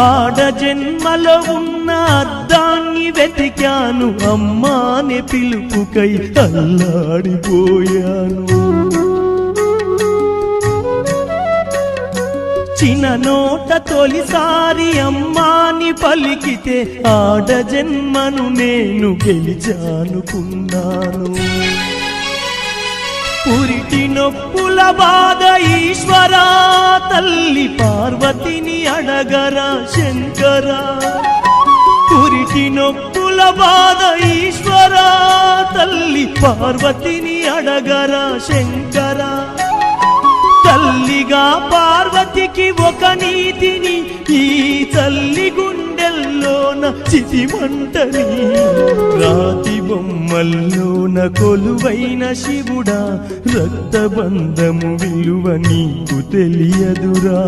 ఆడ జన్మలో ఉన్న అద్దాన్ని వెతికాను, అమ్మాని పిలుపుకై అల్లాడిపోయాను. చిన్న నోట తొలిసారి అమ్మాని పలికితే ఆడ జన్మను నేను గెలిచానుకున్నాను. పురిటి నొప్పుల బాధ ఈశ్వరా, తల్లి పార్వతిని అడగరా శంకరా. పురిటి నొప్పుల బాధ ఈశ్వరా, తల్లి పార్వతిని అడగరా శంకరా. తల్లిగా పార్వతికి ఒక నీతిని, ఈ తల్లి గుండెల్లోన చితిమంటని. రాతి బొమ్మల్లోన కొలువైన శివుడా, రక్తబంధము విలువ నీకు తెలియదురా.